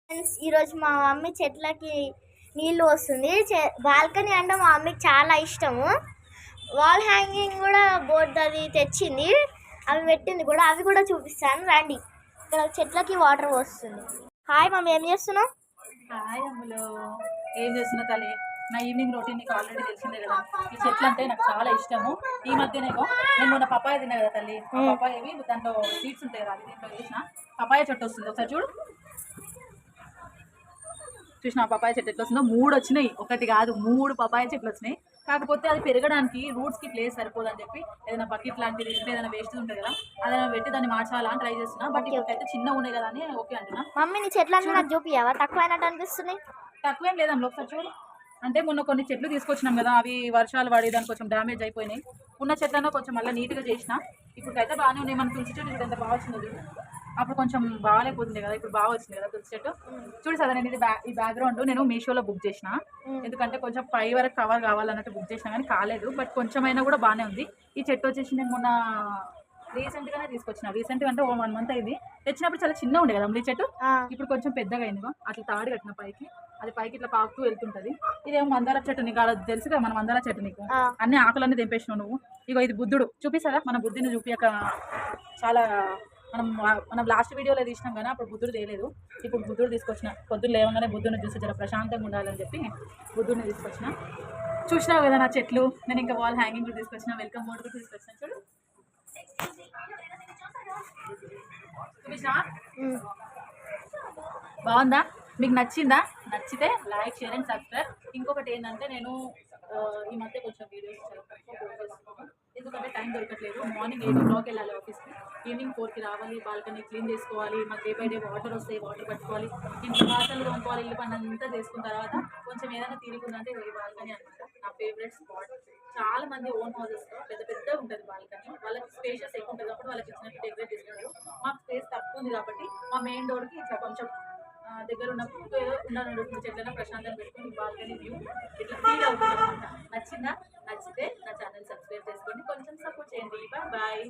Friends, ఈరోజు మా mummy చెట్లకి నీళ్ళు వస్తుంది. బాల్కనీ అంటే మా మమ్మీకి చాలా ఇష్టము. వాల్ హ్యాంగింగ్ కూడా బోర్డు అది తెచ్చింది, అవి పెట్టింది కూడా. అవి కూడా చూపిస్తాను రండి. ఇక్కడ చెట్లకి వాటర్ వస్తుంది. హాయ్ మమ్మీ, ఏం చేస్తున్నావు? హాయ్ అమ్ములు, ఏం చేస్తున్నా తల్లి? నా ఈవినింగ్ రొటీన్ నీకు ఆల్రెడీ తెలిసిందే కదా. ఈ చెట్లు అంటే నాకు చాలా ఇష్టము. ఈ మధ్యనేమో నేను మొన్న పపాయ తిన్నా కదా తల్లి. పపాయవి దాంట్లో సీడ్స్ ఉంటాయి కదా, అది దీంట్లో వేసిన పపాయ చెట్టు వస్తుంది. ఒకసారి చూడు, చూసిన పపాయ చెట్టు ఎట్లా వస్తుందో. 3 వచ్చినాయి, ఒకటి కాదు 3 పపాయ చెట్లు వచ్చినాయి. కాకపోతే అది పెరగడానికి రూట్స్కి ప్లేస్ సరిపోదని చెప్పి ఏదైనా బకెట్ లాంటిది ఏదైనా వేస్ట్ ఉంటుంది కదా, అదైనా పెట్టి దాన్ని మార్చాలా అని ట్రై చేస్తున్నా. బట్ ఇప్పటికైతే చిన్న ఉన్నాయి కదా అని ఓకే అంటున్నా. మమ్మీ, నీ చెట్లు నాకు చూపియావా? తక్కువ అయినట్టు అనిపిస్తున్నాయి. తక్కువేం లేదమ్మా, ఒకసారి చూడు. అంటే మొన్న కొన్ని చెట్లు తీసుకొచ్చినాం కదా, అవి వర్షాలు పడి దానికి కొంచెం డ్యామేజ్ అయిపోయినాయి. ఉన్న చెట్లను కొంచెం మళ్ళీ నీట్గా చేసిన. ఇప్పుడైతే బాగానే ఉన్నాయి. మన తులసి చెట్టు ఇప్పుడు ఎంత బాగా వచ్చింది. అప్పుడు కొంచెం బాగాలేకపోతుంది కదా, ఇప్పుడు బాగా వచ్చింది కదా తులసి చెట్టు. చూడు సార్, నేను ఈ బ్యాక్గ్రౌండ్ నేను మీషోలో బుక్ చేసిన. ఎందుకంటే కొంచెం 5 వరకు కవర్ కావాలన్నట్టు బుక్ చేసిన, కానీ కాలేదు. బట్ కొంచెమైనా కూడా బాగానే ఉంది. ఈ చెట్టు వచ్చేసి నేను మొన్న రీసెంట్గానే తీసుకొచ్చిన. రీసెంట్గా అంటే 1 మంత్ అయింది. తెచ్చినప్పుడు చాలా చిన్న ఉండే కదా ఈ చెట్టు, ఇప్పుడు కొంచెం పెద్దగా అయింది. అట్లా తాడు కట్టిన పైకి, అది పైకి ఇట్లా పాకుతూ వెళ్తుంటది. ఇదేమో మందార చెట్టు. నీకు అలా తెలుసు కదా, మన మందార చెట్టు. నీకు అన్ని ఆకులన్నీ తెంపేసినావు నువ్వు. ఇగో ఇది బుద్ధుడు. చూపిస్తారా? మన బుద్ధిని చూపియక చాలా మనం లాస్ట్ వీడియోలో తీసినాం కానీ అప్పుడు బుద్ధుడు తేలేదు. ఇప్పుడు బుద్ధుడు తీసుకొచ్చిన. పొద్దున్న లేవగానే బుద్ధుని చూసి జర ప్రశాంతంగా ఉండాలని చెప్పి బుద్ధుడిని తీసుకొచ్చిన. చూసినావు కదా నా చెట్లు. నేను ఇంకా వాల్ హ్యాంగింగ్ కూడా తీసుకొచ్చిన, వెల్కమ్ బోర్డు కూడా తీసుకొచ్చిన. చూడు, చూపించా? బాగుందా? మీకు నచ్చిందా? నచ్చితే లైక్, షేర్ అండ్ సబ్స్క్రైబ్. ఇంకొకటి ఏంటంటే, నేను ఈ మధ్య కొంచెం వీడియోస్ చేస్తున్నాను. ఎందుకంటే టైం దొరకట్లేదు. మార్నింగ్ 8 o'clock వెళ్ళాలి ఆఫీస్కి, ఈవినింగ్ 4కి రావాలి. బాల్కనీ క్లీన్ చేసుకోవాలి. మాకు డే బై డే వాటర్ వస్తాయి, వాటర్ పట్టుకోవాలి. ఇంటి పాటలు తోముకోవాలి. ఇల్లు పని అంతా చేసుకున్న తర్వాత కొంచెం ఏదైనా తీరుకుందంటే ఈ బాల్కనీ అనమాట నా ఫేవరెట్ స్పాట్. చాలా మంది ఓన్ హౌసెస్లో పెద్ద పెద్ద ఉంటుంది బాల్కనీ. వాళ్ళకి స్పేషియస్ ఎక్కువ ఉంటుంది కాబట్టి వాళ్ళకి ఇచ్చినట్టు డెకరేట్ చేసుకుంటారు. మాకు స్పేస్ తక్కువ ఉంది కాబట్టి మా మెయిన్ డోర్కి ఇట్లా కొంచెం దగ్గర ఉన్నప్పుడు ఏదో ఉన్న చెట్లైనా ప్రశాంతంగా పెట్టుకుని బాల్కనీ వ్యూ ఇట్లా ఫీల్ అవుతుంది అనమాట. నచ్చిందా? నచ్చితే నా ఛానల్ సబ్స్క్రైబ్ చేసుకోండి, కొంచెం సపోర్ట్ చేయండి. బాయ్.